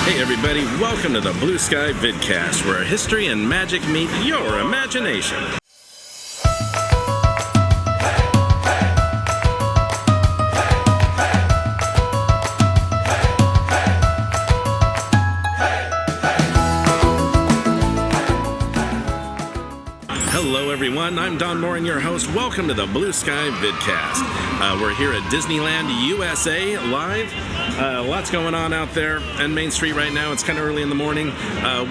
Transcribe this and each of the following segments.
Hey everybody, welcome to the Blue Sky Vid-Cast, where history and magic meet your imagination. Hello everyone, I'm Don Morin, your host. Welcome to the Blue Sky Vid-Cast. We're here at Disneyland USA live. Lots going on out there on Main Street right now. It's kind of early in the morning.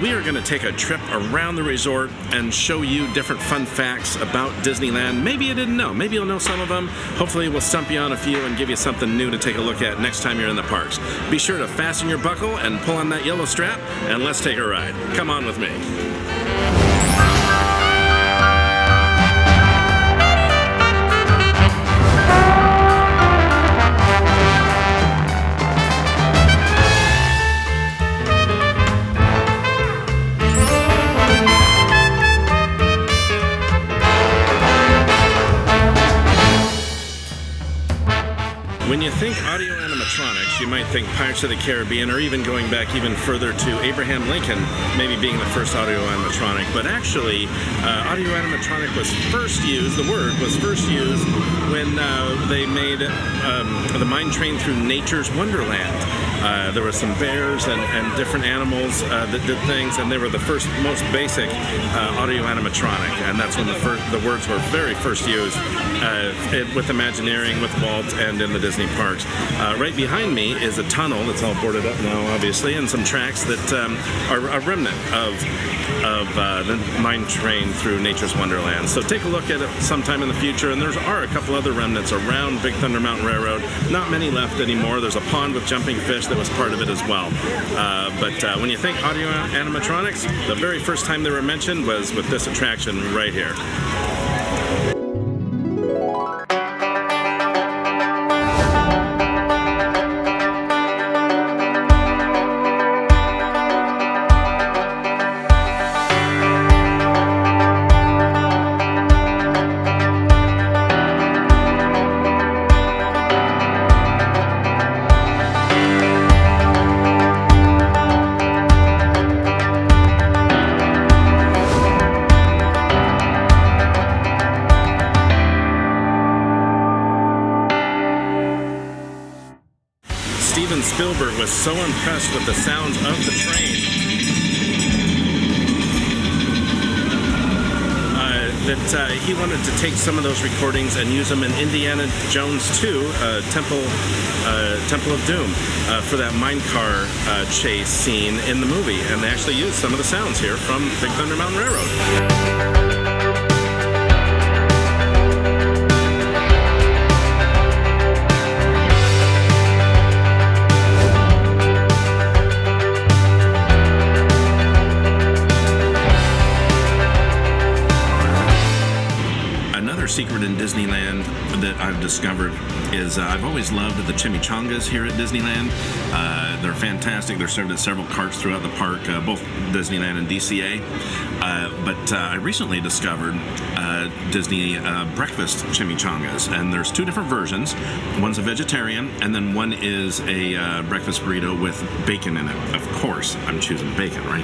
We are going to take a trip around the resort and show you different fun facts about Disneyland. Maybe you didn't know. Maybe you'll know some of them. Hopefully we'll stump you on a few and give you something new to take a look at next time you're in the parks. Be sure to fasten your buckle and pull on that yellow strap, and let's take a ride. Come on with me. When you think audio animatronics, you might think Pirates of the Caribbean, or even going back even further to Abraham Lincoln, maybe being the first audio animatronic. But actually, audio animatronic was first used, the word was first used when they made the mine train through Nature's Wonderland. There were some bears and different animals that did things, and they were the first, most basic audio animatronic. And that's when the words were very first used with Imagineering, with Walt, and in the Disney parks. Right behind me is a tunnel that's all boarded up now, obviously, and some tracks that are a remnant of the mine train through Nature's Wonderland. So take a look at it sometime in the future, and there are a couple other remnants around Big Thunder Mountain Railroad. Not many left anymore. There's a pond with jumping fish that was part of it as well. But when you think audio animatronics, the very first time they were mentioned was with this attraction right here. Steven Spielberg was so impressed with the sounds of the train that he wanted to take some of those recordings and use them in Indiana Jones 2, Temple of Doom, for that minecart chase scene in the movie. And they actually used some of the sounds here from Big Thunder Mountain Railroad. Secret in Disneyland that I've discovered is I've always loved the Chimichangas here at Disneyland. They're fantastic. They're served at several carts throughout the park, both Disneyland and DCA. But I recently discovered Disney breakfast chimichangas, and there's two different versions. One's a vegetarian, and then one is a breakfast burrito with bacon in it. Of course, I'm choosing bacon, right?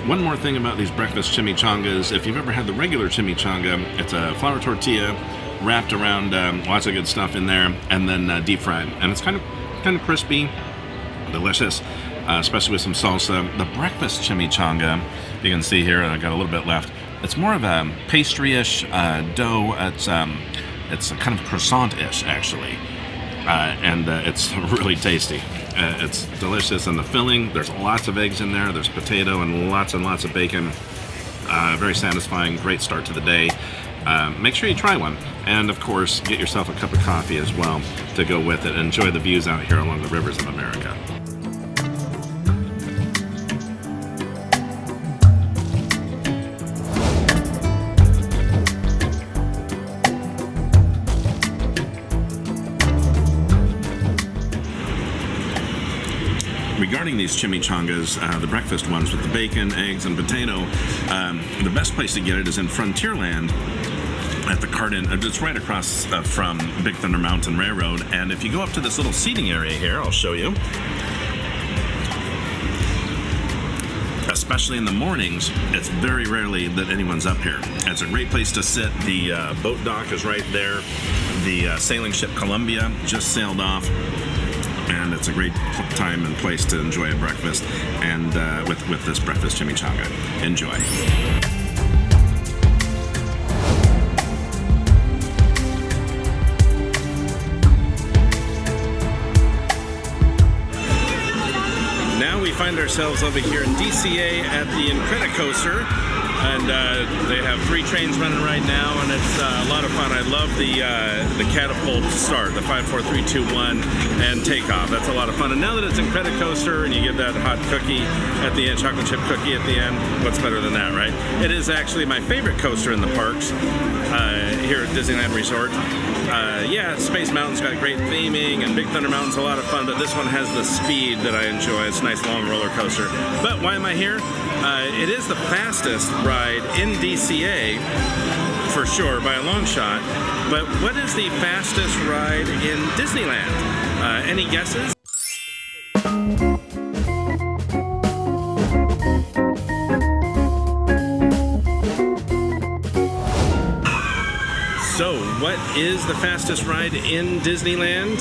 One more thing about these breakfast chimichangas, if you've ever had the regular chimichanga, it's a flour tortilla wrapped around lots of good stuff in there, and then deep fried. And it's kind of crispy, delicious, especially with some salsa. The breakfast chimichanga, you can see here, I got a little bit left. It's more of a pastry-ish dough. It's kind of croissant-ish, actually. And it's really tasty. It's delicious, and the filling, there's lots of eggs in there, there's potato and lots of bacon. Very satisfying, great start to the day. Make sure you try one, and of course get yourself a cup of coffee as well to go with it. Enjoy the views out here along the rivers of America. Regarding these chimichangas, the breakfast ones with the bacon, eggs, and potato, the best place to get it is in Frontierland at the cart in. It's right across from Big Thunder Mountain Railroad. And if you go up to this little seating area here, I'll show you. Especially in the mornings, it's very rarely that anyone's up here. It's a great place to sit. The boat dock is right there. The sailing ship Columbia just sailed off. And it's a great time and place to enjoy a breakfast, and with this breakfast chimichanga. Enjoy. Now we find ourselves over here in DCA at the Incredicoaster. And they have 3 trains running right now, and it's a lot of fun. I love the catapult start, the 5, 4, 3, 2, 1, and takeoff. That's a lot of fun. And now that it's Incredicoaster and you get that hot cookie at the end, chocolate chip cookie at the end, what's better than that, right? It is actually my favorite coaster in the parks here at Disneyland Resort. Yeah, Space Mountain's got great theming, and Big Thunder Mountain's a lot of fun, but this one has the speed that I enjoy. It's a nice long roller coaster. But why am I here? It is the fastest ride in DCA, for sure, by a long shot. But what is the fastest ride in Disneyland? Any guesses? So, what is the fastest ride in Disneyland?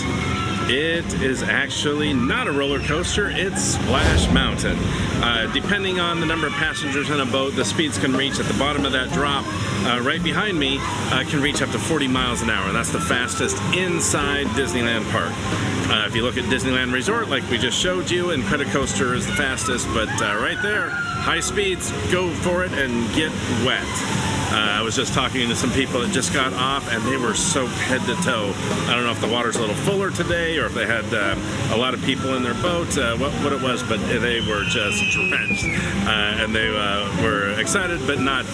It is actually not a roller coaster, it's Splash Mountain. Depending on the number of passengers in a boat, the speeds can reach at the bottom of that drop, right behind me, can reach up to 40 miles an hour. That's the fastest inside Disneyland Park. If you look at Disneyland Resort, like we just showed you, Incredicoaster is the fastest, but right there, high speeds, go for it and get wet. I was just talking to some people that just got off, and they were soaked head to toe. I don't know if the water's a little fuller today or if they had a lot of people in their boat, what it was, but they were just drenched. And they were excited, but not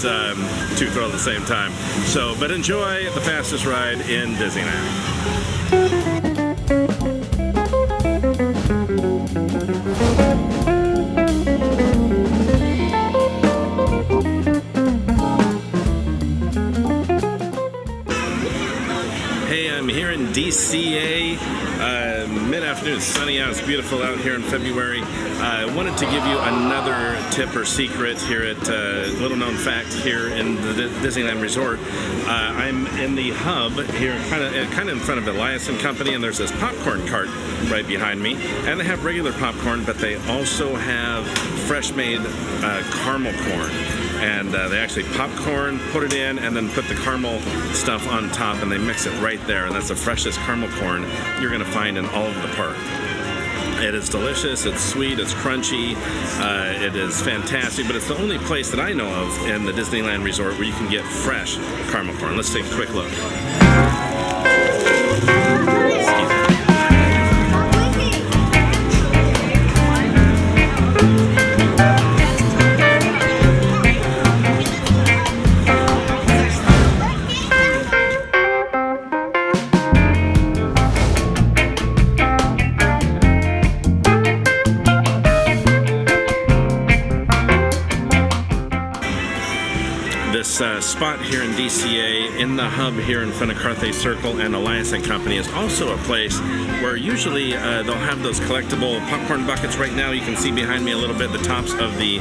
too thrilled at the same time. So, but enjoy the fastest ride in Disneyland. I'm here in DCA, mid-afternoon, it's sunny out, it's beautiful out here in February. I wanted to give you another tip or secret here at little known fact here in the Disneyland Resort. I'm in the hub here, kind of in front of Elias & Company, and there's this popcorn cart right behind me. And they have regular popcorn, but they also have fresh-made caramel corn. And they actually popcorn, put it in, and then put the caramel stuff on top, and they mix it right there. And that's the freshest caramel corn you're going to find in all of the park. It is delicious, it's sweet, it's crunchy, it is fantastic, but it's the only place that I know of in the Disneyland Resort where you can get fresh caramel corn. Let's take a quick look. This spot here in DCA, in the hub here in front of Carthay Circle and Elias & Company, is also a place where usually they'll have those collectible popcorn buckets. Right now you can see behind me a little bit the tops of the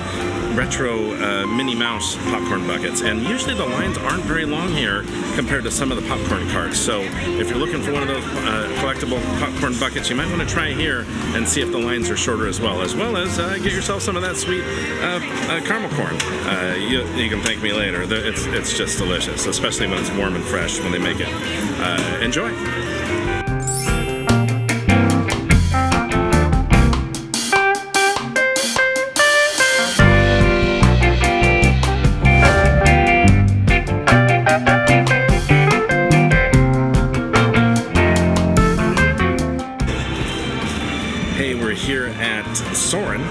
retro Minnie Mouse popcorn buckets, and usually the lines aren't very long here compared to some of the popcorn carts. So if you're looking for one of those collectible popcorn buckets, you might want to try here and see if the lines are shorter as well as get yourself some of that sweet caramel corn. You can thank me later. It's just delicious, especially when it's warm and fresh when they make it. Enjoy. Hey, we're here at Soarin.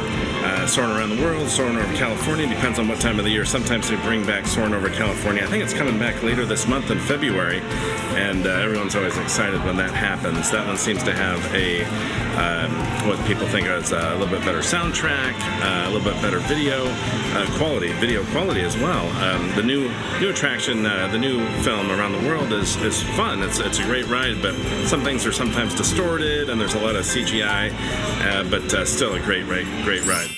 Soarin' Around the World, Soarin' Over California, depends on what time of the year. Sometimes they bring back Soarin' Over California. I think it's coming back later this month in February, and everyone's always excited when that happens. That one seems to have a what people think is a little bit better soundtrack, a little bit better video quality as well. The new attraction, the new film Around the World is fun. It's a great ride, but some things are sometimes distorted, and there's a lot of CGI, but still a great ride.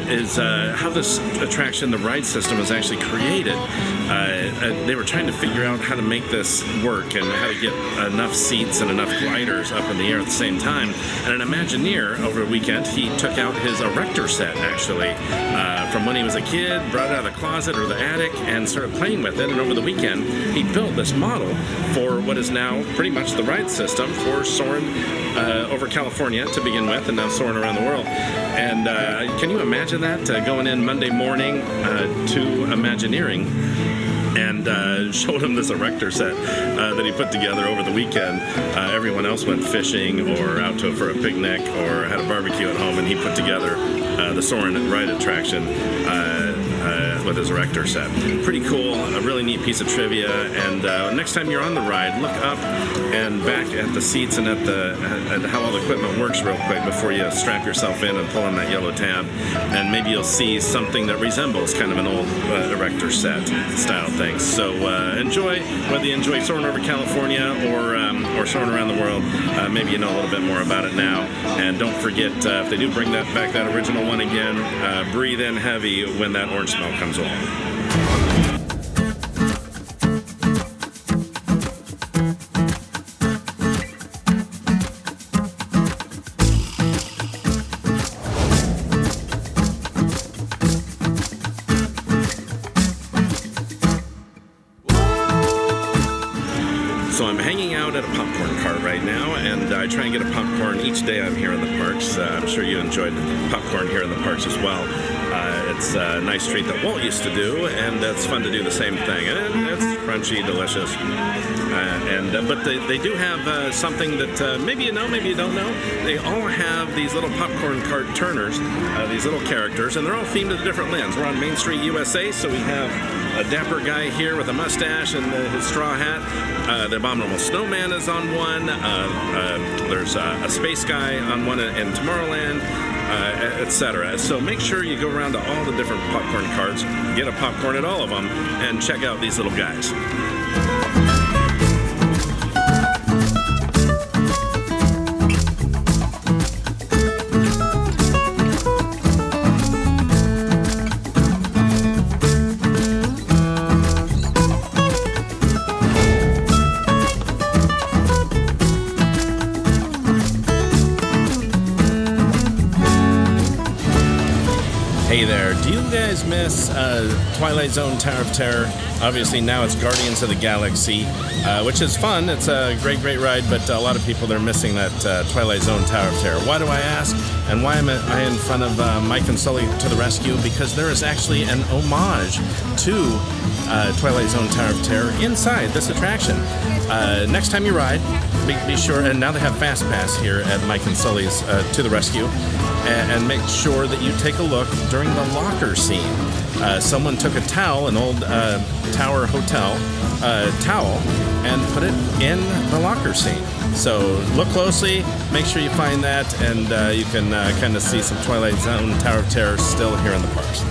Is how this attraction, the ride system, was actually created. They were trying to figure out how to make this work and how to get enough seats and enough gliders up in the air at the same time. And an Imagineer over the weekend, he took out his erector set, actually, from when he was a kid, brought it out of the closet or the attic, and started playing with it. And over the weekend, he built this model for what is now pretty much the ride system for Soarin' over California to begin with, and now Soarin' Around the World. And can you imagine that, going in Monday morning to Imagineering and showed him this erector set that he put together over the weekend. Everyone else went fishing or out for a picnic or had a barbecue at home, and he put together the Soarin' ride attraction with his erector set. Pretty cool, a really neat piece of trivia. And next time you're on the ride, look up and back at the seats and at how all the equipment works real quick before you strap yourself in and pull on that yellow tab. And maybe you'll see something that resembles kind of an old erector set style thing. So enjoy, whether you enjoy Soarin' Over California or Soarin' Around the World. Maybe you know a little bit more about it now. And don't forget, if they do bring back that original one again, breathe in heavy when that orange smell comes along. So I'm hanging out at a popcorn cart right now, and I try and get a popcorn each day I'm here in the parks. I'm sure you enjoyed popcorn here in the parks as well. It's a nice treat that Walt used to do, and it's fun to do the same thing. And it's crunchy, delicious. But they do have something that maybe you know, maybe you don't know. They all have these little popcorn cart turners, these little characters, and they're all themed to different lands. We're on Main Street, USA, so we have a dapper guy here with a mustache and his straw hat. The Abominable Snowman is on one. There's a space guy on one in Tomorrowland, etc. So make sure you go around to all the different popcorn carts, get a popcorn at all of them, and check out these little guys. Hey there, do you guys miss Twilight Zone Tower of Terror? Obviously now it's Guardians of the Galaxy, which is fun. It's a great ride, but a lot of people are missing that Twilight Zone Tower of Terror. Why do I ask? And why am I in front of Mike and Sully to the rescue? Because there is actually an homage to Twilight Zone Tower of Terror inside this attraction. Next time you ride, be sure, and now they have Fast Pass here at Mike and Sully's To the Rescue, and make sure that you take a look during the locker scene. Someone took a towel, an old Tower Hotel towel, and put it in the locker scene. So look closely, make sure you find that, and you can kind of see some Twilight Zone Tower of Terror still here in the parks.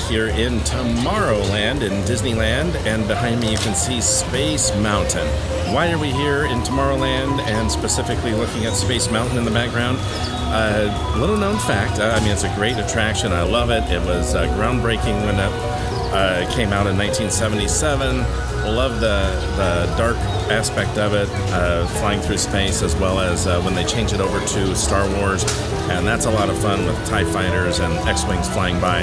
Here in Tomorrowland in Disneyland, and behind me you can see Space Mountain. Why are we here in Tomorrowland and specifically looking at Space Mountain in the background? Little known fact, I mean, it's a great attraction. I love it. It was groundbreaking when it came out in 1977. Love the dark aspect of it, flying through space, as well as when they change it over to Star Wars, and that's a lot of fun with TIE fighters and X-Wings flying by.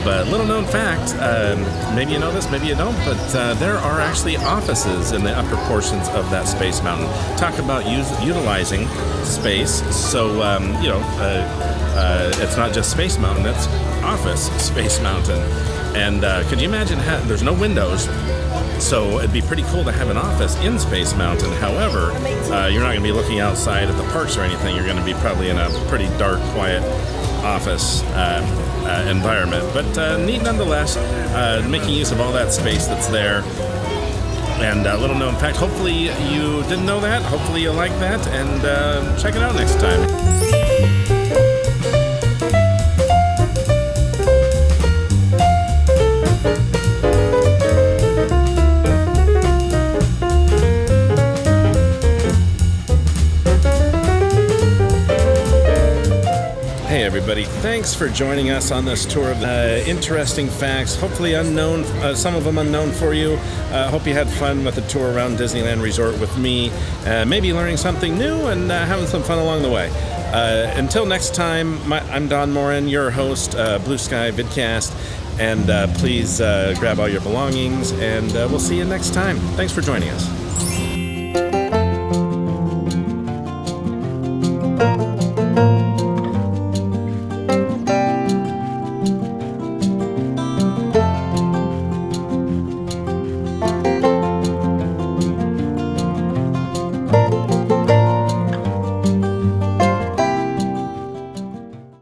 But little known fact, maybe you know this, maybe you don't, but there are actually offices in the upper portions of that Space Mountain. Talk about utilizing space, so it's not just Space Mountain, it's Office Space Mountain. And could you imagine, there's no windows, so it'd be pretty cool to have an office in Space Mountain. However, you're not going to be looking outside at the parks or anything. You're going to be probably in a pretty dark, quiet office environment. But neat nonetheless, making use of all that space that's there. And a little known fact, hopefully you didn't know that, hopefully you like that, and check it out next time. Hey everybody, thanks for joining us on this tour of interesting facts, hopefully unknown, some of them unknown for you. Hope you had fun with the tour around Disneyland Resort with me, maybe learning something new and having some fun along the way. Until next time, I'm Don Morin, your host, Blue Sky Vid-Cast, and please grab all your belongings, and we'll see you next time. Thanks for joining us.